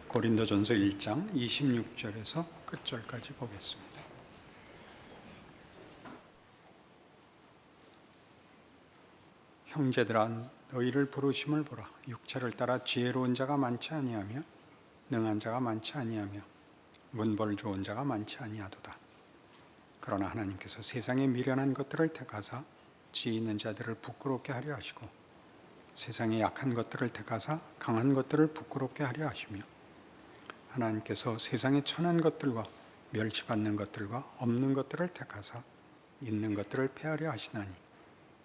고린도전서 1장 26절에서 끝절까지 보겠습니다. 형제들아, 너희를 부르심을 보라. 육체를 따라 지혜로운 자가 많지 아니하며 능한 자가 많지 아니하며 문벌 좋은 자가 많지 아니하도다. 그러나 하나님께서 세상에 미련한 것들을 택하사 지혜 있는 자들을 부끄럽게 하려 하시고 세상에 약한 것들을 택하사 강한 것들을 부끄럽게 하려 하시며 하나님께서 세상에 천한 것들과 멸시받는 것들과 없는 것들을 택하사 있는 것들을 폐하려 하시나니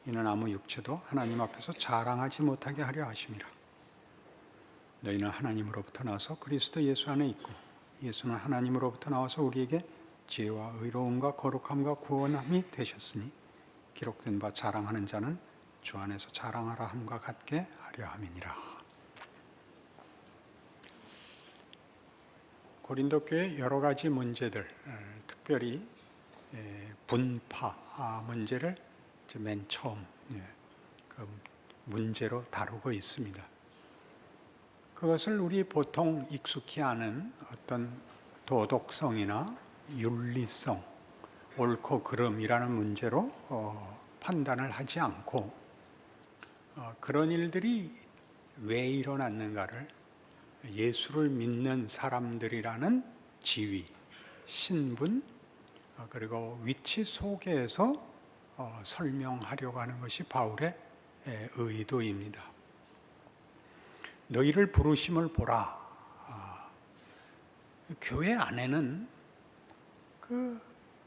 이는 아무 육체도 하나님 앞에서 자랑하지 못하게 하려 하심이라. 너희는 하나님으로부터 나서 그리스도 예수 안에 있고 예수는 하나님으로부터 나와서 우리에게 지혜와 의로움과 거룩함과 구원함이 되셨으니 기록된 바 자랑하는 자는 주 안에서 자랑하라 함과 같게 하려 함이니라. 고린도 교회 여러 가지 문제들, 특별히 분파 문제를 맨 처음 그 문제로 다루고 있습니다. 그것을 우리 보통 익숙히 아는 어떤 도덕성이나 윤리성, 옳고 그름이라는 문제로 판단을 하지 않고 그런 일들이 왜 일어났는가를 예수를 믿는 사람들이라는 지위, 신분, 그리고 위치 속에서 설명하려고 하는 것이 바울의 의도입니다. 너희를 부르심을 보라. 교회 안에는 그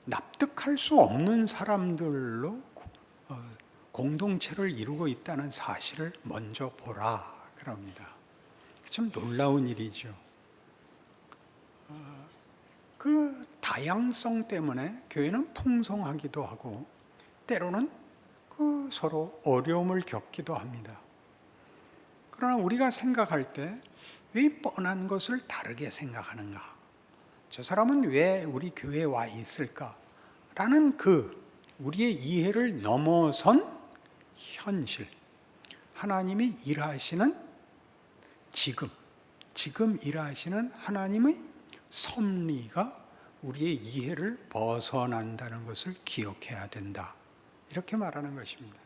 납득할 수 없는 사람들로 공동체를 이루고 있다는 사실을 먼저 보라 그럽니다. 참 놀라운 일이죠. 그 다양성 때문에 교회는 풍성하기도 하고 때로는 그 서로 어려움을 겪기도 합니다. 그러나 우리가 생각할 때 왜 뻔한 것을 다르게 생각하는가? 저 사람은 왜 우리 교회에 와 있을까? 라는 그 우리의 이해를 넘어선 현실, 하나님이 일하시는 지금 일하시는 하나님의 섭리가 우리의 이해를 벗어난다는 것을 기억해야 된다. 이렇게 말하는 것입니다.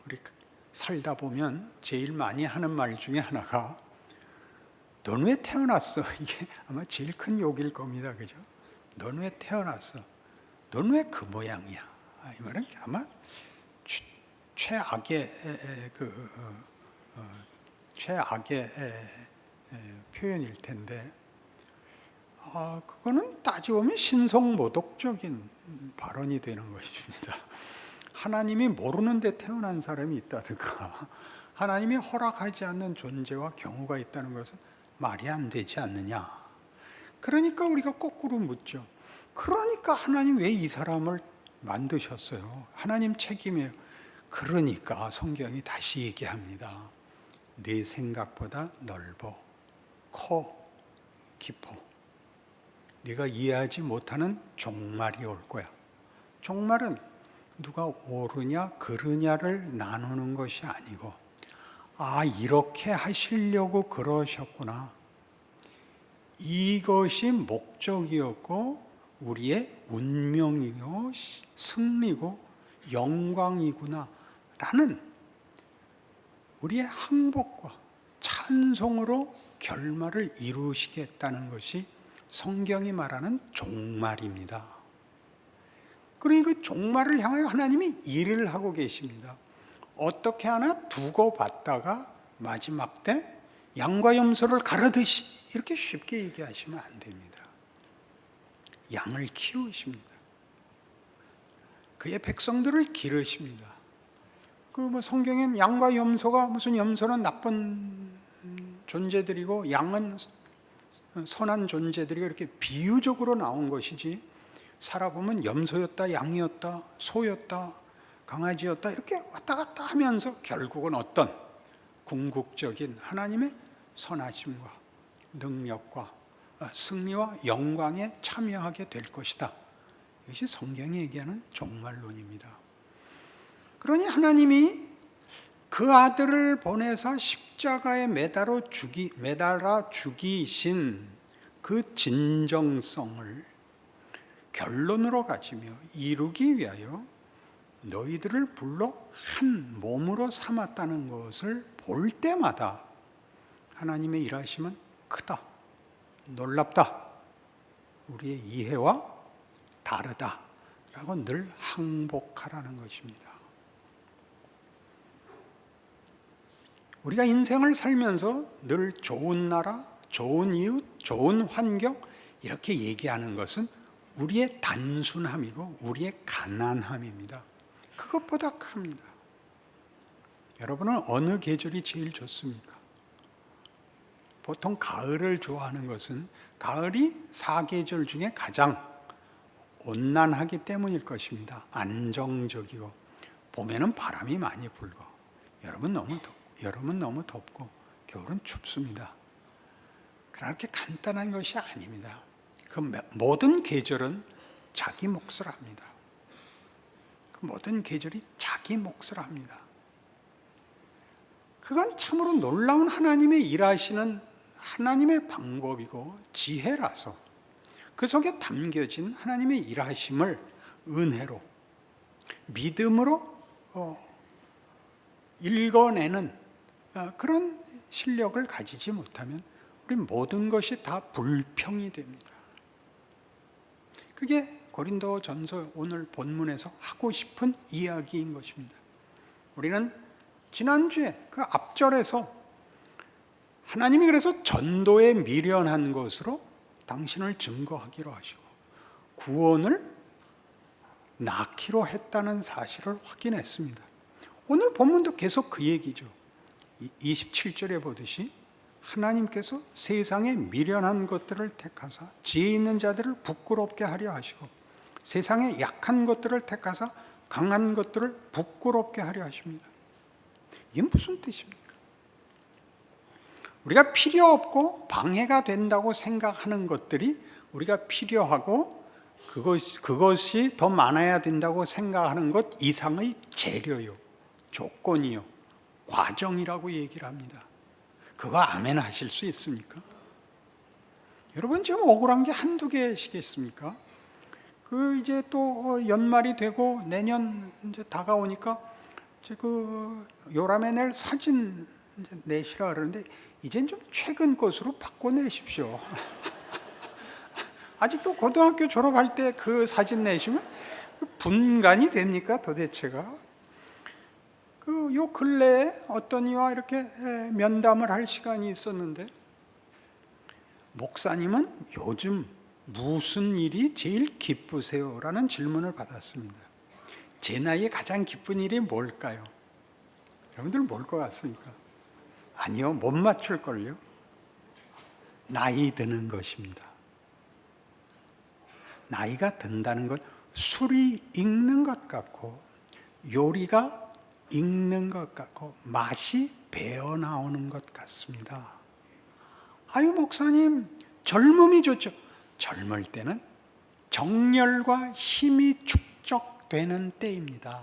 우리 살다 보면 제일 많이 하는 말 중에 하나가 넌 왜 태어났어? 이게 아마 제일 큰 욕일 겁니다. 그죠? 넌 왜 태어났어? 넌 왜 그 모양이야? 이 말은 아마 최악의 표현일 텐데 그거는 따지보면 신성모독적인 발언이 되는 것입니다. 하나님이 모르는 데 태어난 사람이 있다든가 하나님이 허락하지 않는 존재와 경우가 있다는 것은 말이 안 되지 않느냐. 그러니까 우리가 거꾸로 묻죠. 그러니까 하나님 왜 이 사람을 만드셨어요? 하나님 책임이에요. 그러니까 성경이 다시 얘기합니다. 네 생각보다 넓어, 커, 깊어. 네가 이해하지 못하는 종말이 올 거야. 종말은 누가 옳으냐 그르냐를 나누는 것이 아니고 이렇게 하시려고 그러셨구나. 이것이 목적이었고 우리의 운명이고 승리고 영광이구나 라는 우리의 항복과 찬송으로 결말을 이루시겠다는 것이 성경이 말하는 종말입니다. 그러니까 그 종말을 향하여 하나님이 일을 하고 계십니다. 어떻게 하나 두고 봤다가 마지막 때 양과 염소를 가르듯이 이렇게 쉽게 얘기하시면 안 됩니다. 양을 키우십니다. 그의 백성들을 기르십니다. 성경엔 양과 염소가 무슨 염소는 나쁜 존재들이고 양은 선한 존재들이 이렇게 비유적으로 나온 것이지 살아보면 염소였다, 양이었다, 소였다, 강아지였다 이렇게 왔다 갔다 하면서 결국은 어떤 궁극적인 하나님의 선하심과 능력과 승리와 영광에 참여하게 될 것이다. 이것이 성경이 얘기하는 종말론입니다. 그러니 하나님이 그 아들을 보내사 십자가에 매달아 죽이신 그 진정성을 결론으로 가지며 이루기 위하여 너희들을 불러 한 몸으로 삼았다는 것을 볼 때마다 하나님의 일하심은 크다, 놀랍다, 우리의 이해와 다르다 라고 늘 항복하라는 것입니다. 우리가 인생을 살면서 늘 좋은 나라, 좋은 이웃, 좋은 환경 이렇게 얘기하는 것은 우리의 단순함이고 우리의 가난함입니다. 그것보다 큽니다. 여러분은 어느 계절이 제일 좋습니까? 보통 가을을 좋아하는 것은 가을이 사계절 중에 가장 온난하기 때문일 것입니다. 안정적이고 봄에는 바람이 많이 불고 여름은 너무 덥고 겨울은 춥습니다. 그렇게 간단한 것이 아닙니다. 그 모든 계절은 자기 몫을 합니다. 그 모든 계절이 자기 몫을 합니다. 그건 참으로 놀라운 하나님의 일하시는 하나님의 방법이고 지혜라서 그 속에 담겨진 하나님의 일하심을 은혜로 믿음으로 읽어내는 그런 실력을 가지지 못하면 우리 모든 것이 다 불평이 됩니다. 그게 고린도전서 오늘 본문에서 하고 싶은 이야기인 것입니다. 우리는 지난주에 그 앞절에서 하나님이 그래서 전도에 미련한 것으로 당신을 증거하기로 하시고 구원을 낳기로 했다는 사실을 확인했습니다. 오늘 본문도 계속 그 얘기죠. 27절에 보듯이 하나님께서 세상에 미련한 것들을 택하사 지혜 있는 자들을 부끄럽게 하려 하시고 세상에 약한 것들을 택하사 강한 것들을 부끄럽게 하려 하십니다. 이게 무슨 뜻입니까? 우리가 필요 없고 방해가 된다고 생각하는 것들이 우리가 필요하고 그것이 더 많아야 된다고 생각하는 것 이상의 재료요, 조건이요, 과정이라고 얘기를 합니다. 그거 아멘 하실 수 있습니까? 여러분 지금 억울한 게 한두 개시겠습니까? 이제 또 연말이 되고 내년 이제 다가오니까 이제 요람에 낼 사진 이제 내시라 그러는데 이젠 좀 최근 것으로 바꿔내십시오. 아직도 고등학교 졸업할 때 그 사진 내시면 분간이 됩니까 도대체가? 요 근래에 어떤 이와 이렇게 면담을 할 시간이 있었는데 목사님은 요즘 무슨 일이 제일 기쁘세요? 라는 질문을 받았습니다. 제 나이에 가장 기쁜 일이 뭘까요? 여러분들 뭘 것 같습니까? 아니요, 못 맞출걸요? 나이 드는 것입니다. 나이가 든다는 건 술이 익는 것 같고 요리가 익는 것 같고 맛이 배어 나오는 것 같습니다. 아유 목사님 젊음이 좋죠. 젊을 때는 정열과 힘이 축적되는 때입니다.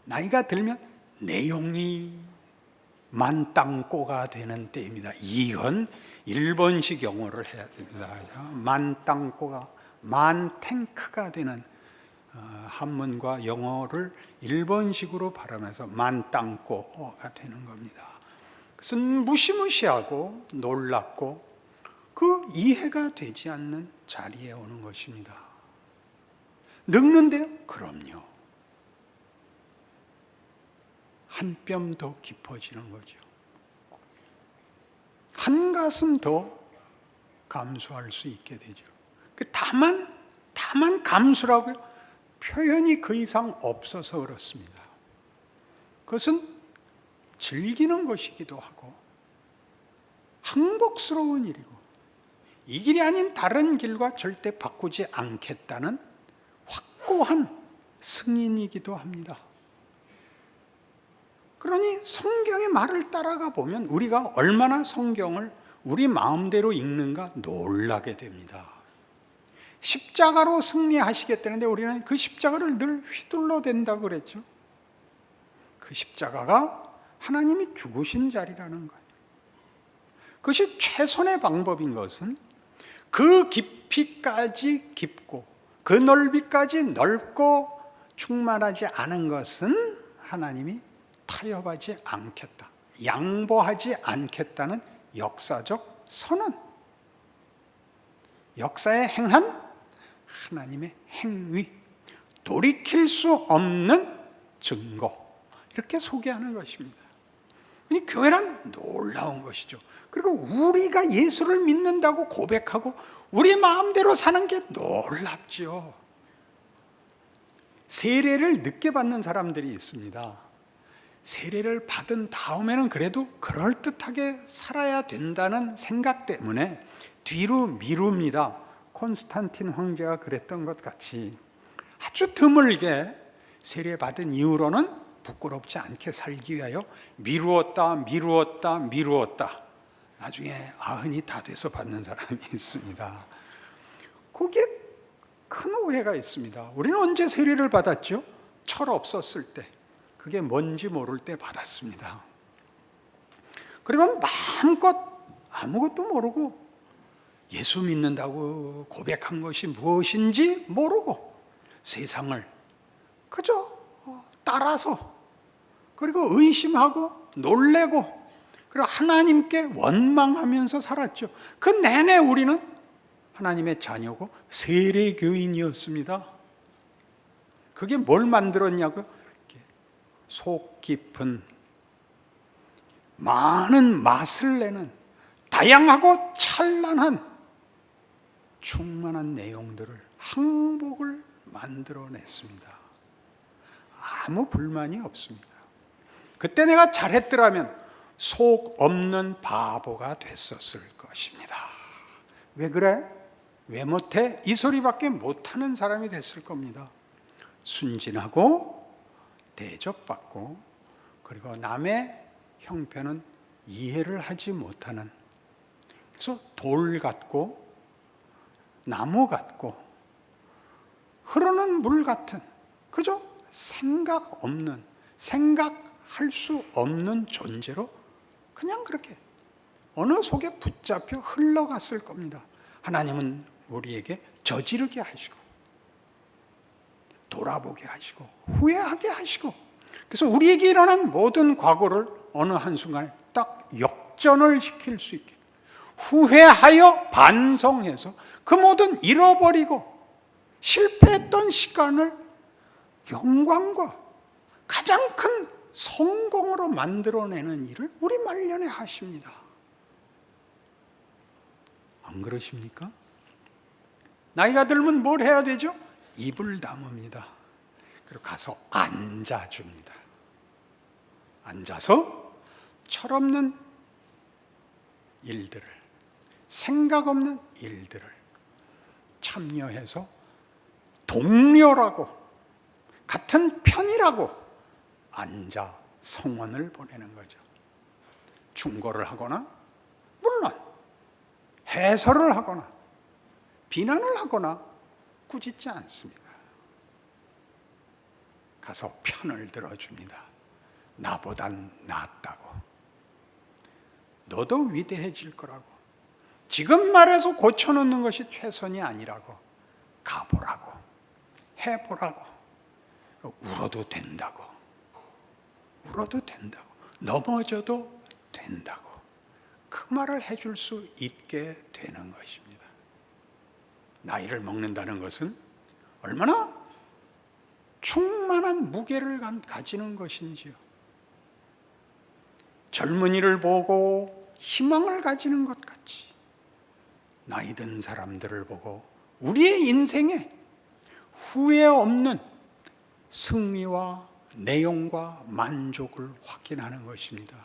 나이가 들면 내용이 만땅꼬가 되는 때입니다. 이건 일본식 영어를 해야 됩니다. 만땅꼬가 만탱크가 되는 한문과 영어를 일본식으로 발음해서 만땅꼬가 되는 겁니다. 그것은 무시무시하고 놀랍고 그 이해가 되지 않는 자리에 오는 것입니다. 늙는데요? 그럼요. 한 뼘 더 깊어지는 거죠. 한 가슴 더 감수할 수 있게 되죠. 다만 감수라고요? 표현이 그 이상 없어서 그렇습니다. 그것은 즐기는 것이기도 하고 행복스러운 일이고 이 길이 아닌 다른 길과 절대 바꾸지 않겠다는 확고한 승인이기도 합니다. 그러니 성경의 말을 따라가 보면 우리가 얼마나 성경을 우리 마음대로 읽는가 놀라게 됩니다. 십자가로 승리하시겠다는데 우리는 그 십자가를 늘 휘둘러 댄다고 그랬죠. 그 십자가가 하나님이 죽으신 자리라는 거예요. 그것이 최선의 방법인 것은 그 깊이까지 깊고 그 넓이까지 넓고 충만하지 않은 것은 하나님이 타협하지 않겠다, 양보하지 않겠다는 역사적 선언, 역사에 행한 하나님의 행위, 돌이킬 수 없는 증거, 이렇게 소개하는 것입니다. 이 교회란 놀라운 것이죠. 그리고 우리가 예수를 믿는다고 고백하고 우리 마음대로 사는 게 놀랍죠. 세례를 늦게 받는 사람들이 있습니다. 세례를 받은 다음에는 그래도 그럴듯하게 살아야 된다는 생각 때문에 뒤로 미룹니다. 콘스탄틴 황제가 그랬던 것 같이 아주 드물게 세례 받은 이후로는 부끄럽지 않게 살기 위하여 미루었다. 나중에 90이 다 돼서 받는 사람이 있습니다. 거기에 큰 오해가 있습니다. 우리는 언제 세례를 받았죠? 철 없었을 때, 그게 뭔지 모를 때 받았습니다. 그리고 마음껏 아무것도 모르고 예수 믿는다고 고백한 것이 무엇인지 모르고 세상을 그저 따라서, 그리고 의심하고 놀래고, 그리고 하나님께 원망하면서 살았죠. 그 내내 우리는 하나님의 자녀고 세례교인이었습니다. 그게 뭘 만들었냐고요? 속 깊은 많은 맛을 내는 다양하고 찬란한 충만한 내용들을, 항복을 만들어냈습니다. 아무 불만이 없습니다. 그때 내가 잘했더라면 속 없는 바보가 됐었을 것입니다. 왜 그래? 왜 못해? 이 소리밖에 못하는 사람이 됐을 겁니다. 순진하고 대접받고, 그리고 남의 형편은 이해를 하지 못하는, 그래서 돌 같고 나무 같고 흐르는 물 같은, 그저 생각 없는, 생각할 수 없는 존재로 그냥 그렇게 어느 속에 붙잡혀 흘러갔을 겁니다. 하나님은 우리에게 저지르게 하시고 돌아보게 하시고 후회하게 하시고, 그래서 우리에게 일어난 모든 과거를 어느 한순간에 딱 역전을 시킬 수 있게 후회하여 반성해서 그 모든 잃어버리고 실패했던 시간을 영광과 가장 큰 성공으로 만들어내는 일을 우리 말년에 하십니다. 안 그러십니까? 나이가 들면 뭘 해야 되죠? 입을 다뭅니다. 그리고 가서 앉아줍니다. 앉아서 철없는 일들을, 생각 없는 일들을 참여해서 동료라고, 같은 편이라고 앉아 성원을 보내는 거죠. 충고를 하거나, 물론 해설을 하거나 비난을 하거나 꾸짖지 않습니다. 가서 편을 들어줍니다. 나보단 낫다고, 너도 위대해질 거라고, 지금 말해서 고쳐놓는 것이 최선이 아니라고, 가보라고, 해보라고, 울어도 된다고, 울어도 된다고, 넘어져도 된다고, 그 말을 해줄 수 있게 되는 것입니다. 나이를 먹는다는 것은 얼마나 충만한 무게를 가지는 것인지요. 젊은이를 보고 희망을 가지는 것 같이 나이 든 사람들을 보고 우리의 인생에 후회 없는 승리와 내용과 만족을 확인하는 것입니다.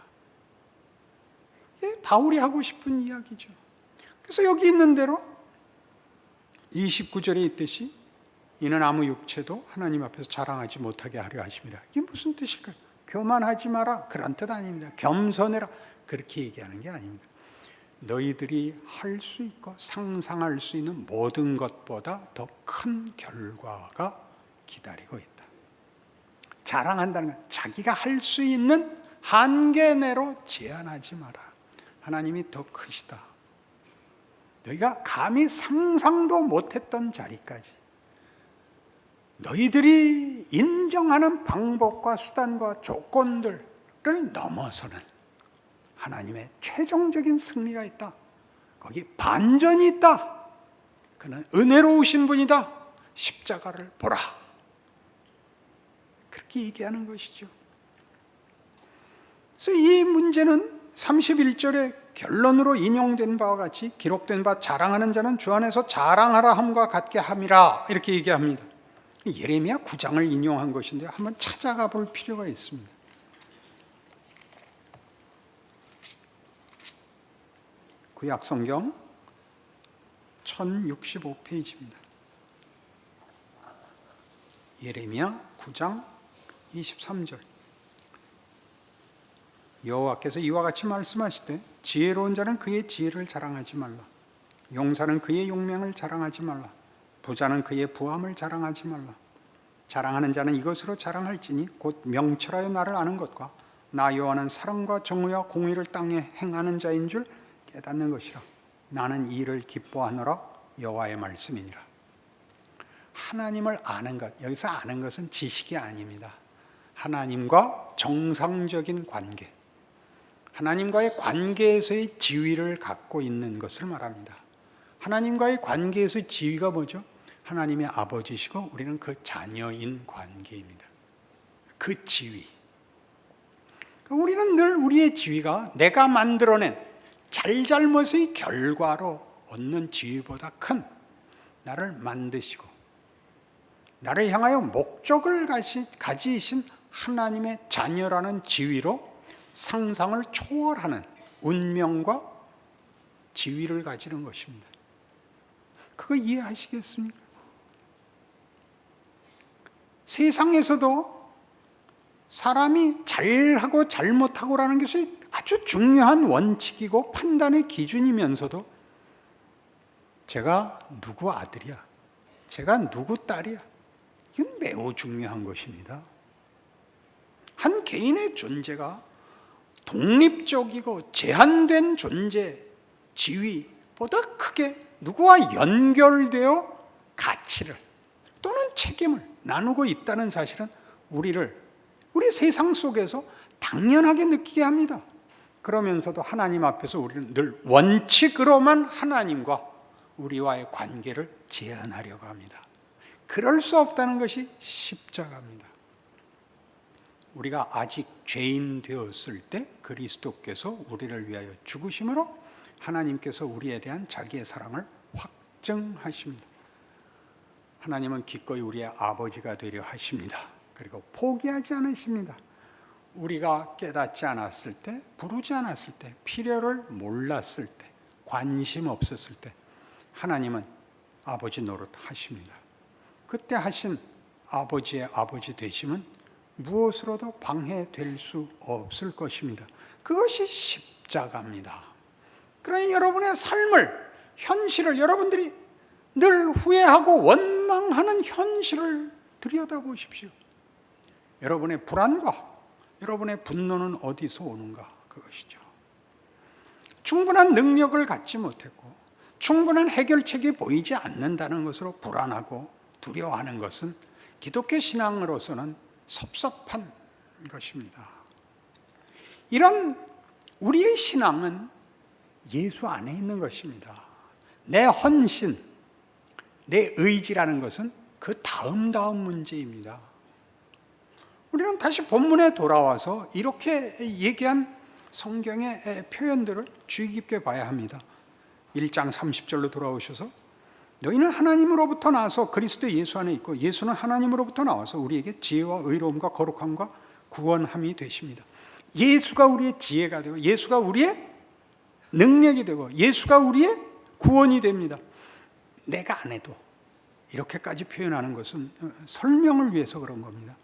바울이 하고 싶은 이야기죠. 그래서 여기 있는 대로 29절에 있듯이 이는 아무 육체도 하나님 앞에서 자랑하지 못하게 하려 하심이라. 이게 무슨 뜻일까요? 교만하지 마라, 그런 뜻 아닙니다. 겸손해라, 그렇게 얘기하는 게 아닙니다. 너희들이 할 수 있고 상상할 수 있는 모든 것보다 더 큰 결과가 기다리고 있다. 자랑한다는 건 자기가 할 수 있는 한계 내로 제한하지 마라. 하나님이 더 크시다. 너희가 감히 상상도 못했던 자리까지, 너희들이 인정하는 방법과 수단과 조건들을 넘어서는 하나님의 최종적인 승리가 있다. 거기 반전이 있다. 그는 은혜로우신 분이다. 십자가를 보라. 그렇게 얘기하는 것이죠. 그래서 이 문제는 31절에 결론으로 인용된 바와 같이 기록된 바 자랑하는 자는 주 안에서 자랑하라 함과 같게 함이라 이렇게 얘기합니다. 예레미야 9장을 인용한 것인데 한번 찾아가 볼 필요가 있습니다. 구약 성경 1065페이지입니다. 예레미야 9장 23절. 여호와께서 이와 같이 말씀하시되 지혜로운 자는 그의 지혜를 자랑하지 말라. 용사는 그의 용맹을 자랑하지 말라. 부자는 그의 부함을 자랑하지 말라. 자랑하는 자는 이것으로 자랑할지니 곧 명철하여 나를 아는 것과 나 여호와는 사랑과 정의와 공의를 땅에 행하는 자인 줄 깨닫는 것이라. 나는 이 일을 기뻐하노라. 여호와의 말씀이니라. 하나님을 아는 것, 여기서 아는 것은 지식이 아닙니다. 하나님과 정상적인 관계, 하나님과의 관계에서의 지위를 갖고 있는 것을 말합니다. 하나님과의 관계에서의 지위가 뭐죠? 하나님의 아버지시고 우리는 그 자녀인 관계입니다. 그 지위. 우리는 늘 우리의 지위가 내가 만들어낸 잘잘못의 결과로 얻는 지위보다 큰 나를 만드시고 나를 향하여 목적을 가지신 하나님의 자녀라는 지위로 상상을 초월하는 운명과 지위를 가지는 것입니다. 그거 이해하시겠습니까? 세상에서도 사람이 잘하고 잘못하고라는 것이 아주 중요한 원칙이고 판단의 기준이면서도 제가 누구 아들이야, 제가 누구 딸이야, 이건 매우 중요한 것입니다. 한 개인의 존재가 독립적이고 제한된 존재, 지위보다 크게 누구와 연결되어 가치를 또는 책임을 나누고 있다는 사실은 우리 세상 속에서 당연하게 느끼게 합니다. 그러면서도 하나님 앞에서 우리는 늘 원칙으로만 하나님과 우리와의 관계를 제한하려고 합니다. 그럴 수 없다는 것이 십자가입니다. 우리가 아직 죄인 되었을 때 그리스도께서 우리를 위하여 죽으심으로 하나님께서 우리에 대한 자기의 사랑을 확증하십니다. 하나님은 기꺼이 우리의 아버지가 되려 하십니다. 그리고 포기하지 않으십니다. 우리가 깨닫지 않았을 때, 부르지 않았을 때, 필요를 몰랐을 때, 관심 없었을 때 하나님은 아버지 노릇 하십니다. 그때 하신 아버지의 아버지 되심은 무엇으로도 방해될 수 없을 것입니다. 그것이 십자가입니다. 그러니 여러분의 삶을, 현실을, 여러분들이 늘 후회하고 원망하는 현실을 들여다보십시오. 여러분의 불안과 여러분의 분노는 어디서 오는가? 그것이죠. 충분한 능력을 갖지 못했고 충분한 해결책이 보이지 않는다는 것으로 불안하고 두려워하는 것은 기독교 신앙으로서는 섭섭한 것입니다. 이런 우리의 신앙은 예수 안에 있는 것입니다. 내 헌신, 내 의지라는 것은 그 다음 문제입니다. 우리는 다시 본문에 돌아와서 이렇게 얘기한 성경의 표현들을 주의 깊게 봐야 합니다. 1장 30절로 돌아오셔서 너희는 하나님으로부터 나와서 그리스도 예수 안에 있고 예수는 하나님으로부터 나와서 우리에게 지혜와 의로움과 거룩함과 구원함이 되십니다. 예수가 우리의 지혜가 되고 예수가 우리의 능력이 되고 예수가 우리의 구원이 됩니다. 내가 안 해도 이렇게까지 표현하는 것은 설명을 위해서 그런 겁니다.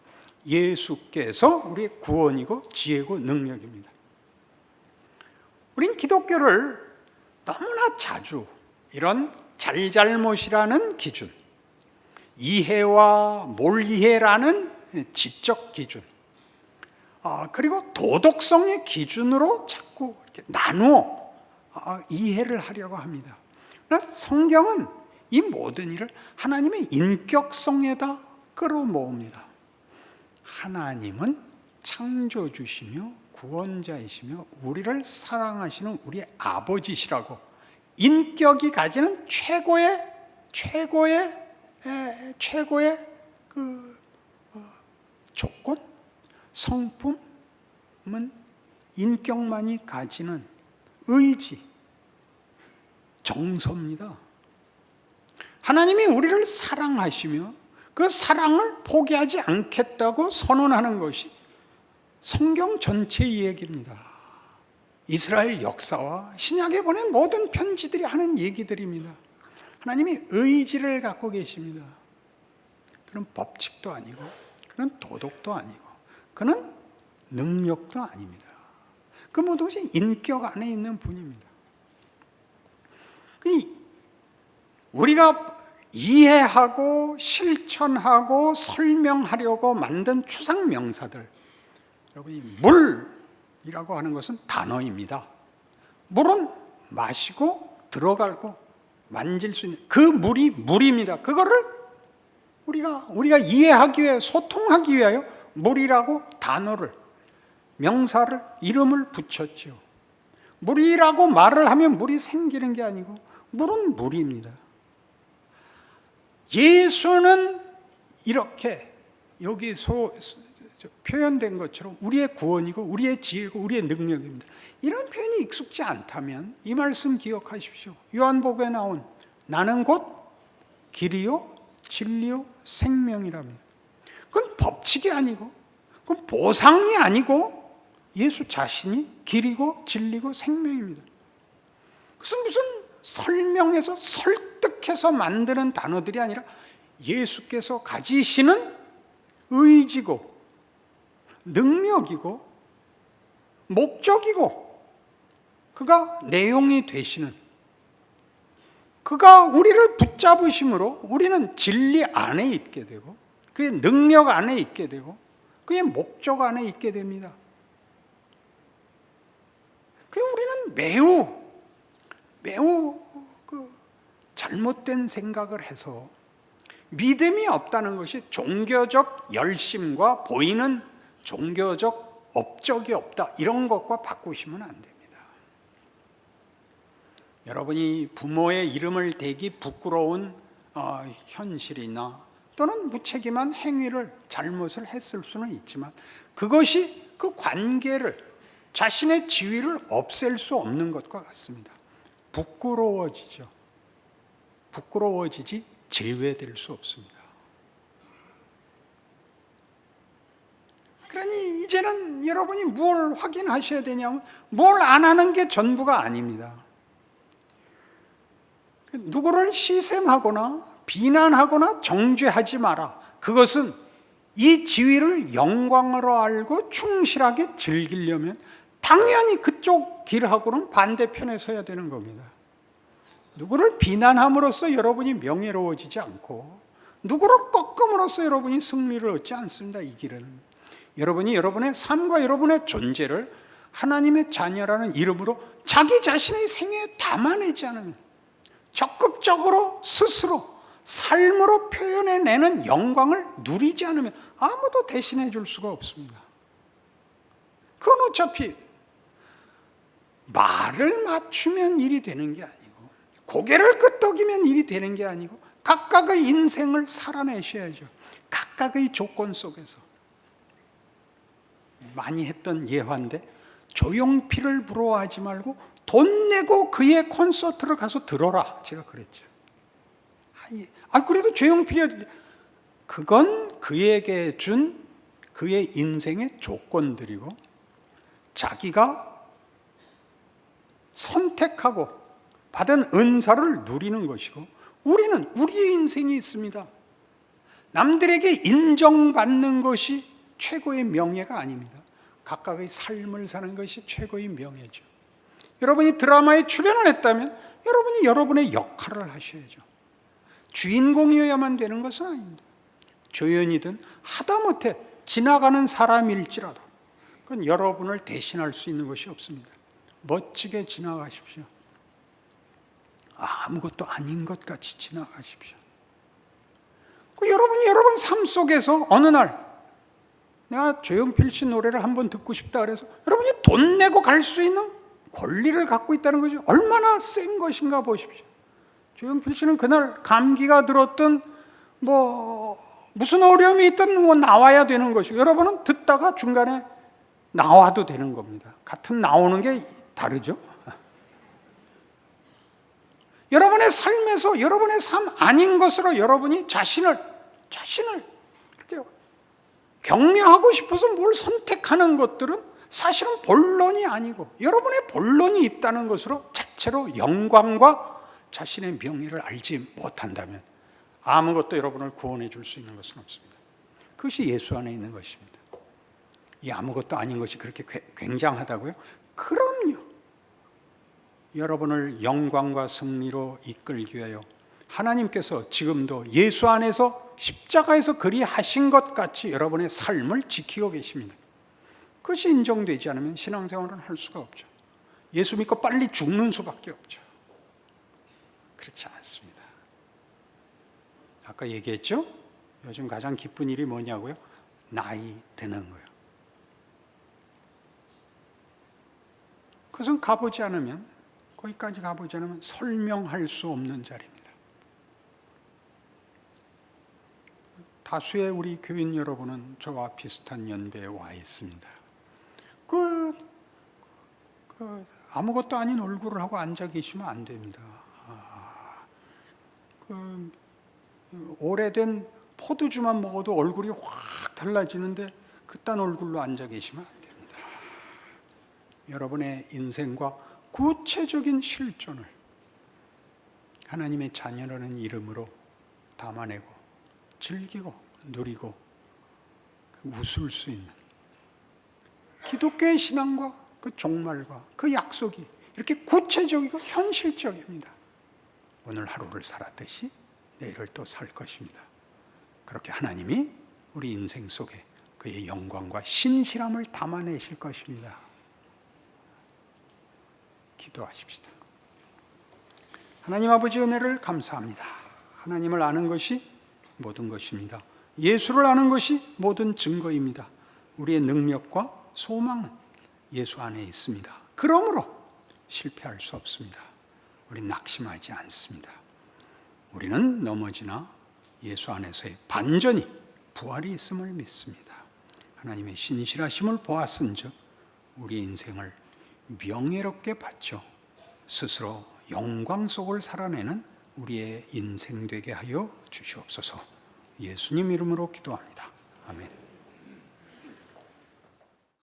예수께서 우리의 구원이고 지혜고 능력입니다. 우린 기독교를 너무나 자주 이런 잘잘못이라는 기준, 이해와 몰이해라는 지적 기준, 그리고 도덕성의 기준으로 자꾸 이렇게 나누어 이해를 하려고 합니다. 그러나 성경은 이 모든 일을 하나님의 인격성에다 끌어모읍니다. 하나님은 창조주시며 구원자이시며 우리를 사랑하시는 우리의 아버지시라고 인격이 가지는 최고의 조건, 성품은 인격만이 가지는 의지, 정서입니다. 하나님이 우리를 사랑하시며 그 사랑을 포기하지 않겠다고 선언하는 것이 성경 전체의 얘기입니다. 이스라엘 역사와 신약에 보낸 모든 편지들이 하는 얘기들입니다. 하나님이 의지를 갖고 계십니다. 그런 법칙도 아니고 그런 도덕도 아니고 그는 능력도 아닙니다. 그 모든 것이 인격 안에 있는 분입니다. 우리가 이해하고 실천하고 설명하려고 만든 추상 명사들, 여러분이 물이라고 하는 것은 단어입니다. 물은 마시고 들어가고 만질 수 있는 그 물이 물입니다. 그거를 우리가 이해하기 위해 소통하기 위하여 물이라고 단어를 명사를 이름을 붙였죠. 물이라고 말을 하면 물이 생기는 게 아니고 물은 물입니다. 예수는 이렇게 여기서 표현된 것처럼 우리의 구원이고 우리의 지혜고 우리의 능력입니다. 이런 표현이 익숙지 않다면 이 말씀 기억하십시오. 요한복음에 나온 나는 곧 길이요 진리요 생명이랍니다. 그건 법칙이 아니고 그건 보상이 아니고 예수 자신이 길이고 진리고 생명입니다. 그것은 무슨 설명해서 설득해서 만드는 단어들이 아니라 예수께서 가지시는 의지고 능력이고 목적이고 그가 내용이 되시는 그가 우리를 붙잡으심으로 우리는 진리 안에 있게 되고 그의 능력 안에 있게 되고 그의 목적 안에 있게 됩니다. 그리고 우리는 매우 잘못된 생각을 해서 믿음이 없다는 것이 종교적 열심과 보이는 종교적 업적이 없다 이런 것과 바꾸시면 안 됩니다. 여러분이 부모의 이름을 대기 부끄러운 현실이나 또는 무책임한 행위를 잘못을 했을 수는 있지만 그것이 그 관계를 자신의 지위를 없앨 수 없는 것과 같습니다. 부끄러워지죠. 부끄러워지지 제외될 수 없습니다. 그러니 이제는 여러분이 뭘 확인하셔야 되냐면 뭘 안 하는 게 전부가 아닙니다. 누구를 시샘하거나 비난하거나 정죄하지 마라. 그것은 이 지위를 영광으로 알고 충실하게 즐기려면 당연히 그쪽 길하고는 반대편에 서야 되는 겁니다. 누구를 비난함으로써 여러분이 명예로워지지 않고 누구를 꺾음으로써 여러분이 승리를 얻지 않습니다. 이 길은 여러분이 여러분의 삶과 여러분의 존재를 하나님의 자녀라는 이름으로 자기 자신의 생애에 담아내지 않으면 적극적으로 스스로 삶으로 표현해내는 영광을 누리지 않으면 아무도 대신해 줄 수가 없습니다. 그건 어차피 말을 맞추면 일이 되는 게 아니고 고개를 끄덕이면 일이 되는 게 아니고 각각의 인생을 살아내셔야죠. 각각의 조건 속에서. 많이 했던 예화인데 조용필을 부러워하지 말고 돈 내고 그의 콘서트를 가서 들어라. 제가 그랬죠. 그래도 조용필이 그건 그에게 준 그의 인생의 조건들이고 자기가 선택하고 받은 은사를 누리는 것이고 우리는 우리의 인생이 있습니다. 남들에게 인정받는 것이 최고의 명예가 아닙니다. 각각의 삶을 사는 것이 최고의 명예죠. 여러분이 드라마에 출연을 했다면 여러분이 여러분의 역할을 하셔야죠. 주인공이어야만 되는 것은 아닙니다. 조연이든 하다못해 지나가는 사람일지라도 그건 여러분을 대신할 수 있는 것이 없습니다. 멋지게 지나가십시오. 아무것도 아닌 것 같이 지나가십시오. 여러분이 여러분 삶 속에서 어느 날 내가 조용필 씨 노래를 한번 듣고 싶다 그래서 여러분이 돈 내고 갈 수 있는 권리를 갖고 있다는 것이 얼마나 센 것인가 보십시오. 조용필 씨는 그날 감기가 들었든 무슨 어려움이 있든 나와야 되는 것이고, 여러분은 듣다가 중간에 나와도 되는 겁니다. 같은 나오는 게 다르죠. 여러분의 삶에서 여러분의 삶 아닌 것으로 여러분이 자신을 이렇게 격려하고 싶어서 뭘 선택하는 것들은 사실은 본론이 아니고 여러분의 본론이 있다는 것으로 자체로 영광과 자신의 명예를 알지 못한다면 아무것도 여러분을 구원해 줄 수 있는 것은 없습니다. 그것이 예수 안에 있는 것입니다. 이 아무것도 아닌 것이 그렇게 굉장하다고요? 그럼요. 여러분을 영광과 승리로 이끌기 위하여 하나님께서 지금도 예수 안에서 십자가에서 그리하신 것 같이 여러분의 삶을 지키고 계십니다. 그것이 인정되지 않으면 신앙생활은 할 수가 없죠. 예수 믿고 빨리 죽는 수밖에 없죠. 그렇지 않습니다. 아까 얘기했죠? 요즘 가장 기쁜 일이 뭐냐고요? 나이 드는 거예요. 그것은 가보지 않으면, 거기까지 가보지 않으면 설명할 수 없는 자리입니다. 다수의 우리 교인 여러분은 저와 비슷한 연배에 와 있습니다. 아무것도 아닌 얼굴을 하고 앉아 계시면 안 됩니다. 오래된 포도주만 먹어도 얼굴이 확 달라지는데 그딴 얼굴로 앉아 계시면 안 됩니다. 여러분의 인생과 구체적인 실존을 하나님의 자녀라는 이름으로 담아내고 즐기고 누리고 웃을 수 있는 기독교의 신앙과 그 종말과 그 약속이 이렇게 구체적이고 현실적입니다. 오늘 하루를 살았듯이 내일을 또 살 것입니다. 그렇게 하나님이 우리 인생 속에 그의 영광과 신실함을 담아내실 것입니다. 기도하십시다. 하나님 아버지 은혜를 감사합니다. 하나님을 아는 것이 모든 것입니다. 예수를 아는 것이 모든 증거입니다. 우리의 능력과 소망은 예수 안에 있습니다. 그러므로 실패할 수 없습니다. 우린 낙심하지 않습니다. 우리는 넘어지나 예수 안에서의 반전이 부활이 있음을 믿습니다. 하나님의 신실하심을 보았은즉 우리 인생을 명예롭게 바쳐 스스로 영광 속을 살아내는 우리의 인생 되게 하여 주시옵소서. 예수님 이름으로 기도합니다. 아멘.